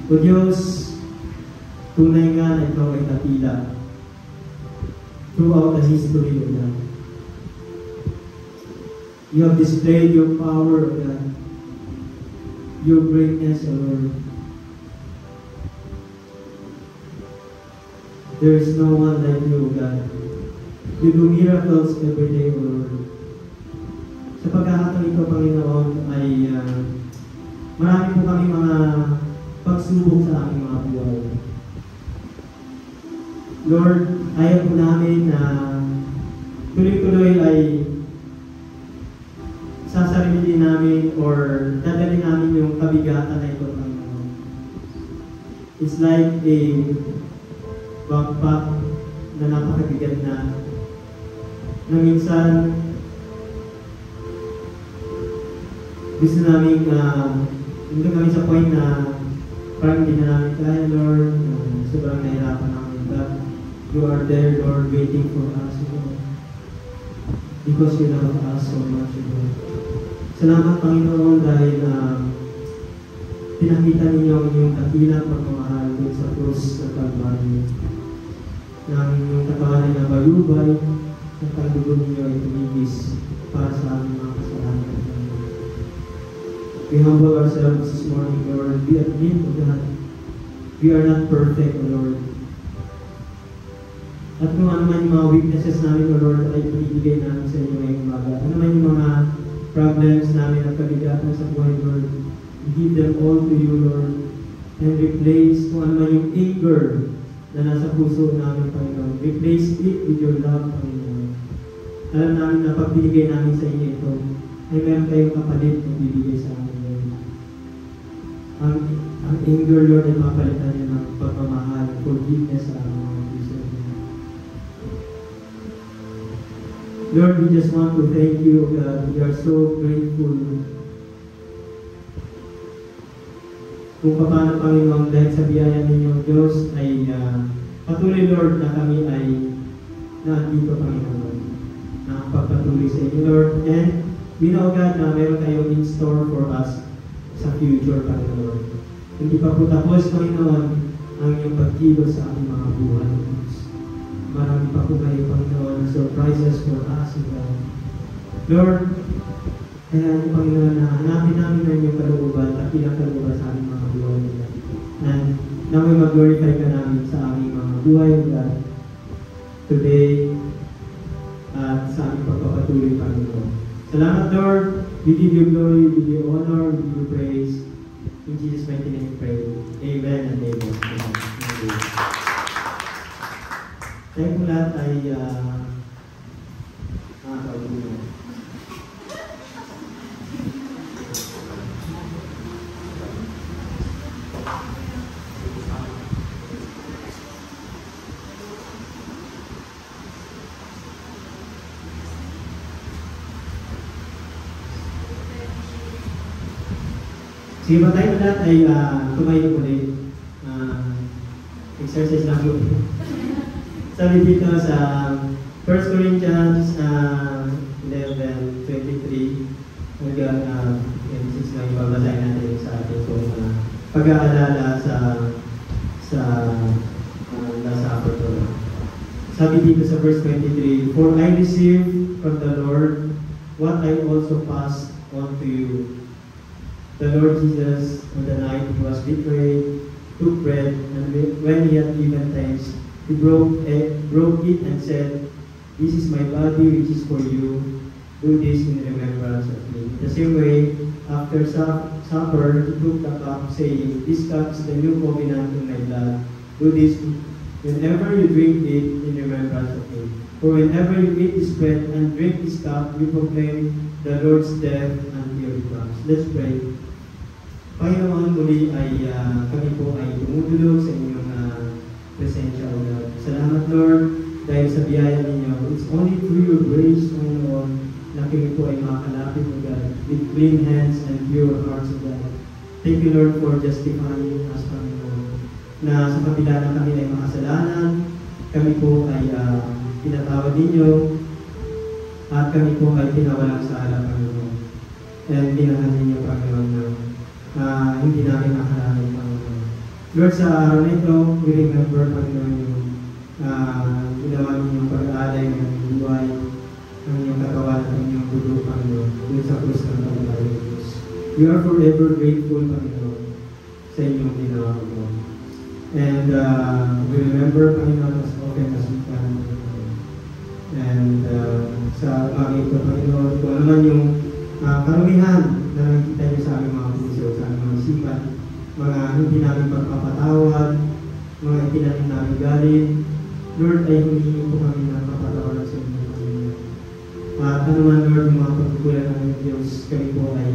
O Diyos, tunay nga na Ikaw ay nakila throughout the history of God. You have displayed your power, O God, your greatness, O Lord. There is no one like you, O God. You do miracles every day, O Lord. Sa pagkakataon ito, Panginoon, ay marami po kami mga pagsubok sa aming mga buhay. Lord, ayaw po namin na tuloy-tuloy ay sasarili namin or dadali namin yung kabigatan na ito, Panginoon. It's like a backpack na napakabigat na minsan gusto namin hindi kami sa point na parang hindi na namin kaya, Lord. Sobrang nahirapan namin. But you are there, Lord, waiting for us, Lord. Because you love us so much, Lord. Salamat, Panginoon, dahil pinakita ninyo ang inyong dakilang pagmamahal doon sa krus ng Kalbaryo. Nang yung katawan na bayubay, ang pagdugo ninyo ay tumigis para sa aming mga kasalanan. We humble ourselves this morning, Lord. We admit, O God, we are not perfect, O Lord. At kung ano man yung mga weaknesses namin, O Lord, ay pinibigay namin sa inyo ngayong umaga. Ano man yung mga problems namin at kabigatan sa buhay, Lord, we give them all to you, Lord. And replace kung ano man yung anger na nasa puso namin, Panginoon. Replace it with your love, Panginoon. Alam namin na pag binigay namin sa inyo ito, ay meron kayong kapalit na bibigay sa amin. ang anger, Lord, ay mapalitan niyo ng pagmamahal, forgiveness sa aming mga puso. Lord, we just want to thank you, God. We are so grateful kung paano, Panginoon, dahil sa biyaya ninyong Diyos ay patuloy, Lord, na kami ay nandito, Panginoon, na pagpatuloy sa inyo, Lord. And we know, God, na meron kayong in store for us sa future, Panginoon. Hindi pa po tapos, Panginoon, ang iyong pagkilos sa aming mga buhay. Marami pa po kayo, Panginoon, na surprises for us, God. Lord, kaya niyo, Panginoon, na hanapin namin na inyong kalooban at ilang kalooban sa aming mga buhay, God. And na may mag-glorify ka namin sa aming mga buhay, God, today, at sa aming pagpapatuloy, Panginoon. Salamat, Lord. We give you glory, we give you honor, we give you praise. In Jesus' mighty name we pray. Amen and amen. Amen. Tayo po lahat ay makakaulit. Sige ba tayo lahat ay tumayo ulit. Exercise lang po. Sabi dito sa 1 Corinthians 11:23 hanggang this is lang ibabasahin natin sa ating pag-aalala sa Last Supper. Sabi dito sa verse 23, "For I received from the Lord what I also passed on to you. The Lord Jesus, on the night he was betrayed, took bread, and when he had given thanks, he broke it and said, 'This is my body which is for you. Do this in remembrance of me.' The same way, after supper, he took the cup, saying, 'This cup is the new covenant in my blood. Do this whenever you drink it in remembrance of me. For whenever you eat this bread and drink this cup, you proclaim the Lord's death until he comes.'" Let's pray. Panginoon, muli ay kami po ay tumutulog sa inyong presensya, O Lord. Salamat, Lord, dahil sa biyaya ninyo. It's only through your grace, Panginoon, na kami po ay makalapit, O God, with clean hands and pure hearts, O God. Thank you, Lord, for justifying us, Panginoon, na sa kabila na kami ay makasalanan, kami po ay pinatawad ninyo, at kami po ay pinawalang sala, Panginoon. And pinahan ninyo, Panginoon, na hindi namin nakalain, Panginoon. Lord, sa araw na ito, we remember, Panginoon, yung ginawa ninyong pag-aalay ng buhay, ng inyong katawan at inyong dugo, Panginoon, dun sa krus ng Panginoon. We are forever grateful, Panginoon, sa inyong ginawa, Panginoon. And we remember, Panginoon, as often as we can, Panginoon. And sa pangit ko, Panginoon, kung naman yung karumihan na nakikita niyo sa aming mga puso, sa aming mga isipan, mga hindi namin pagpapatawad, mga itinanim namin galit, Lord, ay humingi po kami ng papatawaran sa inyo, Panginoon. At ano man, Lord, yung mga pagkukulang ng Diyos, kami po ay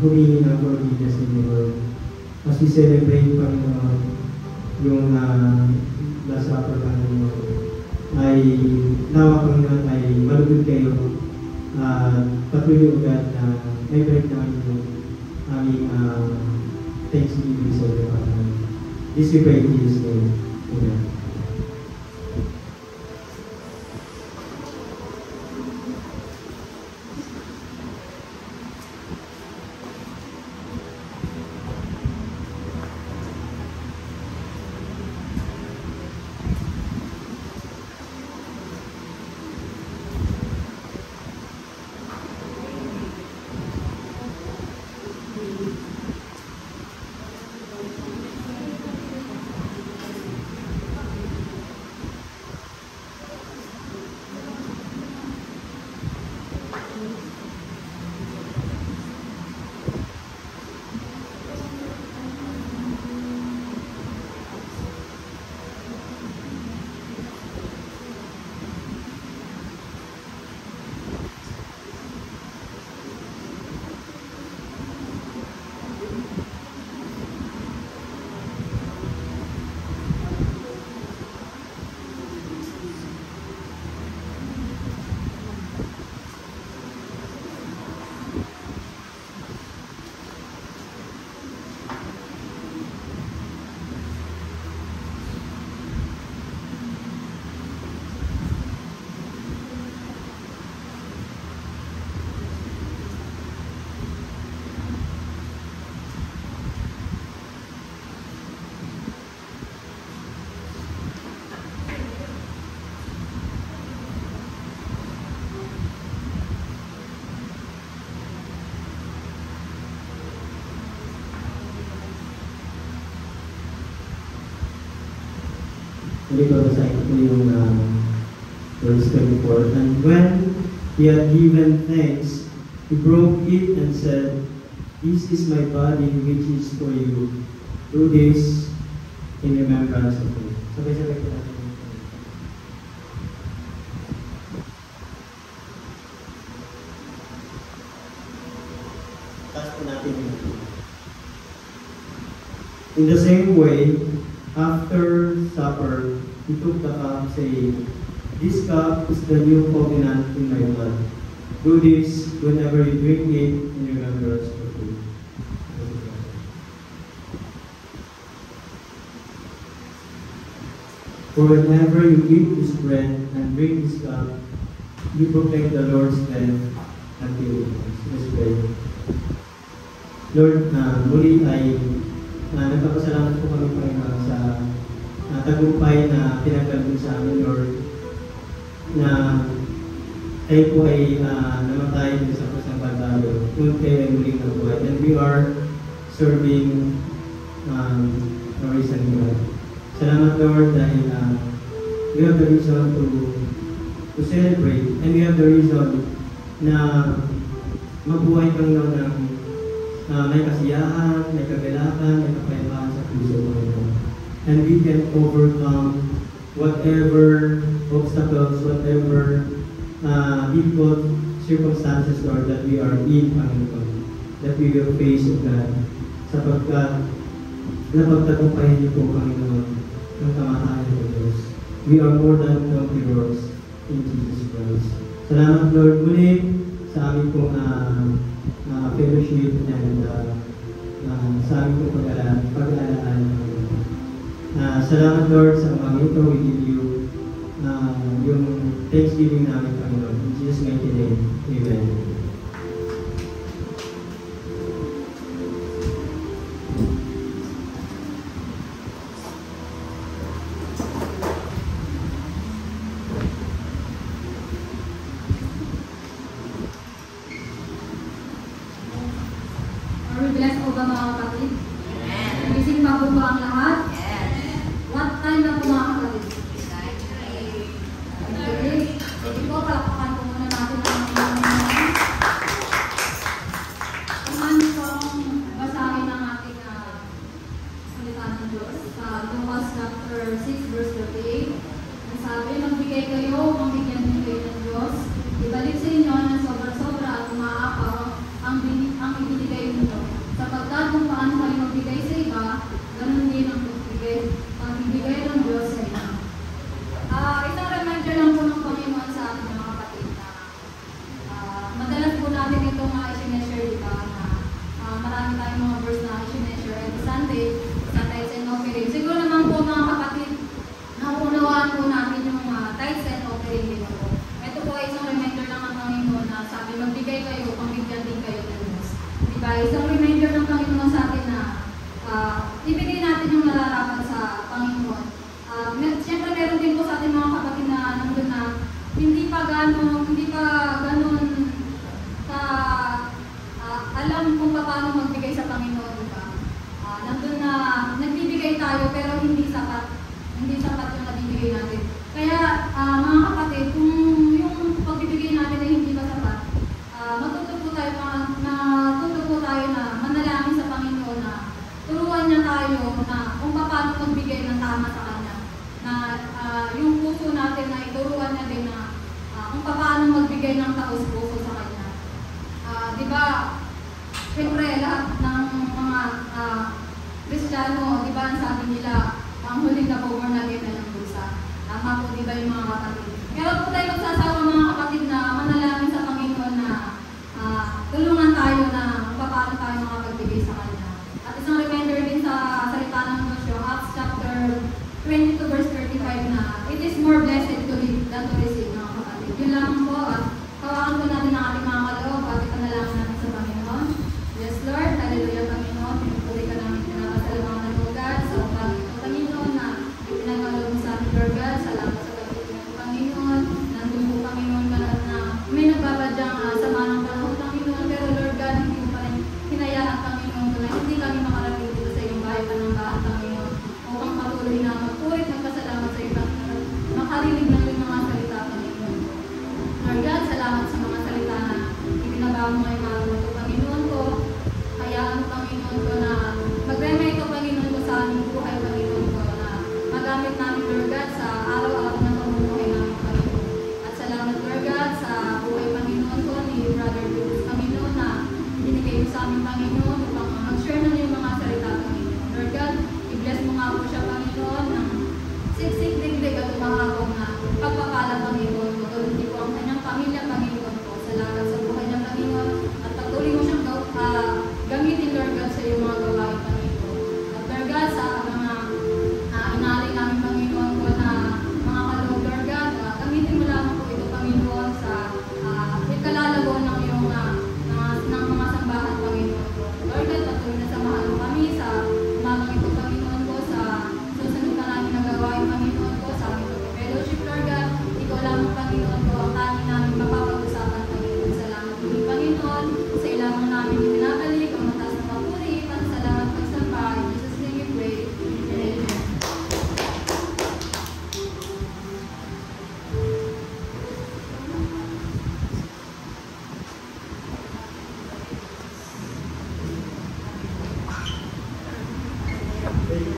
humingi ng forgiveness sa inyo, Lord. As we celebrate, Panginoon, yung Last Supper, Panginoon, ay nawa, Panginoon, ay malugod kayo. Patuloy agad na may break namin yung aming thanksgiving sa iyo. This we pray in Jesus' name. Amen. Hindi ko basahin ko yung verse 24. And when he had given thanks, he broke it and said, "This is my body which is for you. Do this in remembrance of me." Sabay-sabay ko natin. Taas po natin yung In the same way, after supper, he took the cup, saying, "This cup is the new covenant in my blood. Do this whenever you drink it in remembrance of me." For whenever you eat this bread and drink this cup, you proclaim the Lord's death until he comes. Let's pray. Lord, muli ay nagpapasalamat po kami, Panginoon, sa tagumpay na pinagkaloob sa amin, Lord, na tayo po ay namatay sa krus ng Kalbaryo, kung kayo ay muling nabuhay. And we are serving our risen God. Salamat, Lord, dahil we have the reason to celebrate, and we have the reason na mabuhay kang Lord ng may kasiyahan, may kagalakan, may kapayapan sa puso mo. And we can overcome whatever obstacles, whatever difficult circumstances, Lord, that we are in, Panginoon, that we will face, O God, sapagkat napagtagumpayan niyo po, Panginoon, ng kamatayan ng Diyos. We are more than conquerors in Jesus Christ. Salamat, Lord, muli sa aming pong fellowship and sa aming pong pag-aalaan. Salamat, Lord, sa mga ito. We give you yung Thanksgiving namin, Panginoon. In Jesus' mighty name, Amen. More blessed to live than to receive, mga kapatid. Yun lang